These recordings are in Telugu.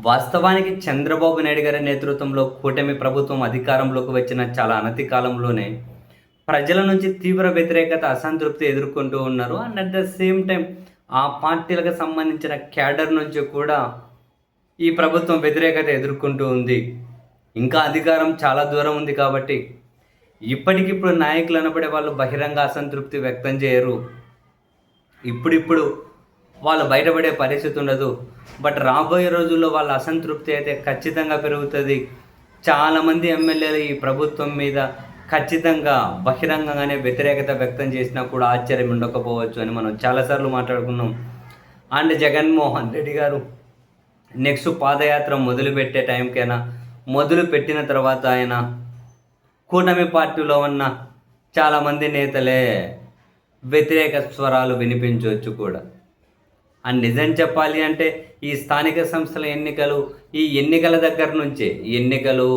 వాస్తవానికి చంద్రబాబు నాయుడు గారి నేతృత్వంలో కూటమి ప్రభుత్వం అధికారంలోకి వచ్చిన చాలా అనతి కాలంలోనే ప్రజల నుంచి తీవ్ర వ్యతిరేకత, అసంతృప్తి ఎదుర్కొంటూ ఉన్నారు. And at the same time ఆ పార్టీలకు సంబంధించిన క్యాడర్ నుంచి కూడా ఈ ప్రభుత్వం వ్యతిరేకత ఎదుర్కొంటూ ఉంది. ఇంకా అధికారం చాలా దూరం ఉంది కాబట్టి ఇప్పటికిప్పుడు నాయకులు అనబడే వాళ్ళు బహిరంగ అసంతృప్తి వ్యక్తం చేయరు. ఇప్పుడిప్పుడు వాళ్ళు బయటపడే పరిస్థితి ఉండదు. బట్ రాబోయే రోజుల్లో వాళ్ళ అసంతృప్తి అయితే ఖచ్చితంగా పెరుగుతుంది. చాలామంది ఎమ్మెల్యేలు ఈ ప్రభుత్వం మీద ఖచ్చితంగా బహిరంగంగానే వ్యతిరేకత వ్యక్తం చేసినా కూడా ఆశ్చర్యం ఉండకపోవచ్చు అని మనం చాలాసార్లు మాట్లాడుకున్నాం. అండ్ జగన్మోహన్ రెడ్డి గారు నెక్స్ట్ పాదయాత్ర మొదలుపెట్టే టైంకైనా మొదలుపెట్టిన తర్వాత ఆయన కూటమి పార్టీలో ఉన్న చాలామంది నేతలే వ్యతిరేక స్వరాలు వినిపించవచ్చు కూడా. అండ్ నిజం చెప్పాలి అంటే ఈ స్థానిక సంస్థల ఎన్నికలు, ఈ ఎన్నికల దగ్గర నుంచే ఎన్నికలు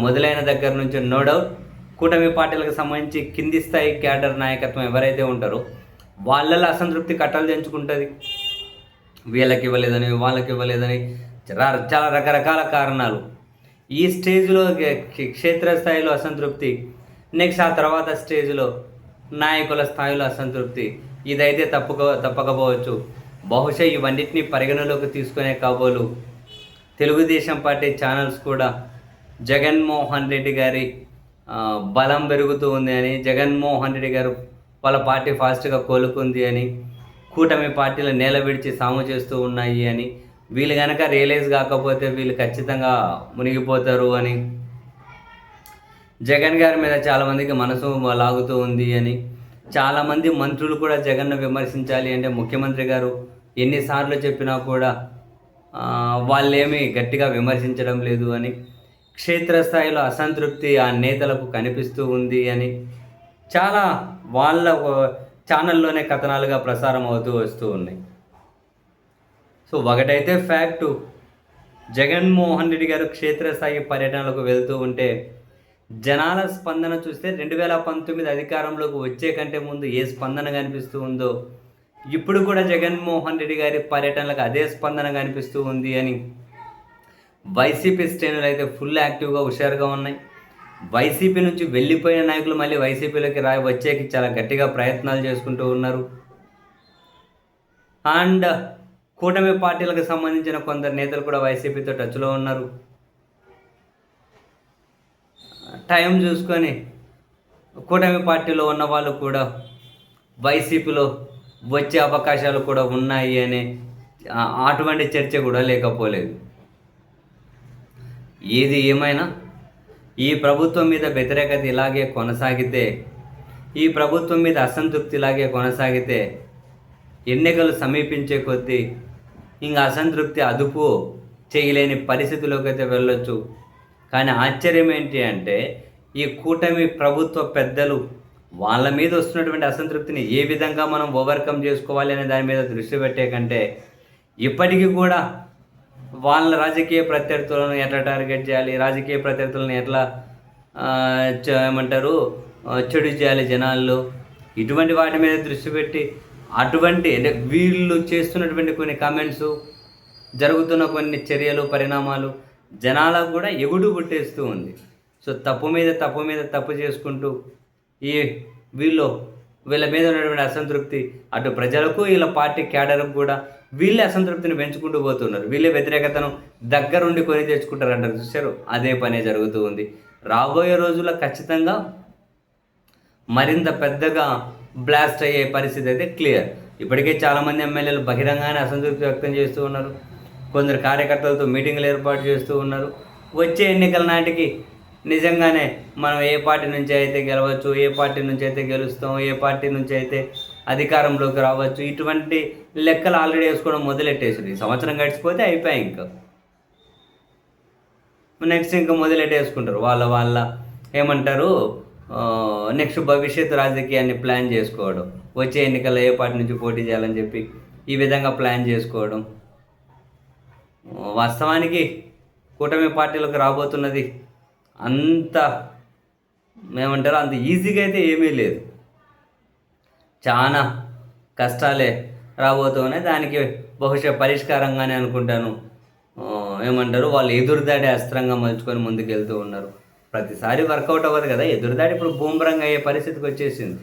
మొదలైన దగ్గర నుంచి నో డౌట్ కూటమి పార్టీలకు సంబంధించి కింది స్థాయి క్యాడర్ నాయకత్వం ఎవరైతే ఉంటారో వాళ్ళలో అసంతృప్తి కట్టలు తెంచుకుంటుంది. వీళ్ళకి ఇవ్వలేదని, వాళ్ళకి ఇవ్వలేదని చాలా రకరకాల కారణాలు. ఈ స్టేజ్లో క్షేత్రస్థాయిలో అసంతృప్తి, నెక్స్ట్ ఆ తర్వాత స్టేజ్లో నాయకుల స్థాయిలో అసంతృప్తి. ఇదైతే తప్పకపోవచ్చు. బహుశా ఇవన్నిటిని పరిగణలోకి తీసుకునే కాబోలు తెలుగుదేశం పార్టీ ఛానల్స్ కూడా జగన్మోహన్ రెడ్డి గారి బలం పెరుగుతూ ఉంది అని, జగన్మోహన్ రెడ్డి గారు వాళ్ళ పార్టీ ఫాస్ట్గా కోలుకుంది అని, కూటమి పార్టీలు నేల విడిచి సాము చేస్తూ ఉన్నాయి అని, వీళ్ళు కనుక రియలైజ్ కాకపోతే వీళ్ళు ఖచ్చితంగా మునిగిపోతారు అని, జగన్ గారి మీద చాలామందికి మనసు లాగుతూ ఉంది అని, చాలామంది మంత్రులు కూడా జగన్ను విమర్శించాలి అంటే ముఖ్యమంత్రి గారు ఎన్నిసార్లు చెప్పినా కూడా వాళ్ళేమీ గట్టిగా విమర్శించడం లేదు అని, క్షేత్రస్థాయిలో అసంతృప్తి ఆ నేతలకు కనిపిస్తూ ఉంది అని చాలా వాళ్ళ ఛానల్లోనే కథనాలుగా ప్రసారం అవుతూ వస్తూ ఉన్నాయి. సో ఒకటైతే ఫ్యాక్టు, జగన్మోహన్ రెడ్డి గారు క్షేత్రస్థాయి పర్యటనలకు వెళ్తూ ఉంటే జనాల స్పందన చూస్తే 2019 అధికారంలోకి వచ్చే కంటే ముందు ఏ స్పందన కనిపిస్తూ ఉందో ఇప్పుడు కూడా జగన్మోహన్ రెడ్డి గారి పర్యటనలకు అదే స్పందన కనిపిస్తూ ఉంది అని వైసీపీ శ్రేణులు అయితే ఫుల్ యాక్టివ్గా హుషారుగా ఉన్నాయి. వైసీపీ నుంచి వెళ్ళిపోయిన నాయకులు మళ్ళీ వైసీపీలోకి వచ్చేకి చాలా గట్టిగా ప్రయత్నాలు చేసుకుంటూ ఉన్నారు. అండ్ కూటమి పార్టీలకు సంబంధించిన కొందరు నేతలు కూడా వైసీపీతో టచ్లో ఉన్నారు. టైం చూసుకొని కూటమి పార్టీలో ఉన్న వాళ్ళు కూడా వైసీపీలో వచ్చే అవకాశాలు కూడా ఉన్నాయి అనే అటువంటి చర్చ కూడా లేకపోలేదు. ఏది ఏమైనా ఈ ప్రభుత్వం మీద వ్యతిరేకత ఇలాగే కొనసాగితే, ఈ ప్రభుత్వం మీద అసంతృప్తి ఇలాగే కొనసాగితే ఎన్నికలు సమీపించే కొద్దీ ఇంకా అసంతృప్తి అదుపు చేయలేని పరిస్థితిలోకి అయితే వెళ్ళొచ్చు. కానీ ఆశ్చర్యం ఏంటి అంటే ఈ కూటమి ప్రభుత్వ పెద్దలు వాళ్ళ మీద వస్తున్నటువంటి అసంతృప్తిని ఏ విధంగా మనం ఓవర్కమ్ చేసుకోవాలి అనే దాని మీద దృష్టి పెట్టే కంటే ఇప్పటికీ కూడా వాళ్ళ రాజకీయ ప్రత్యర్థులను ఎట్లా టార్గెట్ చేయాలి, రాజకీయ ప్రత్యర్థులను ఎట్లా చెడు చేయాలి జనాల్లో, ఇటువంటి వాటి మీద దృష్టి పెట్టి అటువంటి అంటే వీళ్ళు చేస్తున్నటువంటి కొన్ని కామెంట్స్, జరుగుతున్న కొన్ని చర్యలు, పరిణామాలు జనాలకు కూడా ఎగుడు పుట్టేస్తూ ఉంది. సో తప్పు మీద తప్పు చేసుకుంటూ వీళ్ళ మీద ఉన్నటువంటి అసంతృప్తి అటు ప్రజలకు, వీళ్ళ పార్టీ క్యాడర్కు కూడా వీళ్ళే అసంతృప్తిని పెంచుకుంటూ పోతున్నారు. వీళ్ళే వ్యతిరేకతను దగ్గరుండి కొని తెచ్చుకుంటారు అంటారు చూశారు, అదే పనే జరుగుతూ ఉంది. రాబోయే రోజుల్లో ఖచ్చితంగా మరింత పెద్దగా బ్లాస్ట్ అయ్యే పరిస్థితి అయితే క్లియర్. ఇప్పటికే చాలామంది ఎమ్మెల్యేలు బహిరంగానే అసంతృప్తి వ్యక్తం చేస్తూ ఉన్నారు. కొందరు కార్యకర్తలతో మీటింగ్లు ఏర్పాటు చేస్తూ ఉన్నారు. వచ్చే ఎన్నికల నాటికి నిజంగానే మనం ఏ పార్టీ నుంచి అయితే గెలవచ్చు, ఏ పార్టీ నుంచి అయితే గెలుస్తాం, ఏ పార్టీ నుంచి అయితే అధికారంలోకి రావచ్చు, ఇటువంటి లెక్కలు ఆల్రెడీ వేసుకోవడం మొదలెట్టేసింది. ఈ సంవత్సరం గడిచిపోతే అయిపోయాయి. ఇంకా నెక్స్ట్ ఇంకా మొదలెట్టేసుకుంటారు వాళ్ళ నెక్స్ట్ భవిష్యత్తు రాజకీయాన్ని ప్లాన్ చేసుకోవడం, వచ్చే ఎన్నికల్లో ఏ పార్టీ నుంచి పోటీ చేయాలని చెప్పి ఈ విధంగా ప్లాన్ చేసుకోవడం. వాస్తవానికి కూటమి పార్టీలకు రాబోతున్నది అంత అంత ఈజీగా అయితే ఏమీ లేదు. చాలా కష్టాలే రాబోతున్నాయి. దానికి బహుశా పరిష్కారంగానే అనుకుంటాను ఏమంటారు వాళ్ళు ఎదురుదాడి అస్త్రంగా మలుచుకొని ముందుకెళ్తూ ఉన్నారు. ప్రతిసారి వర్కౌట్ అవ్వదు కదా! ఎదురుదాడి ఇప్పుడు బూమరంగ్ అయ్యే పరిస్థితికొచ్చేసింది.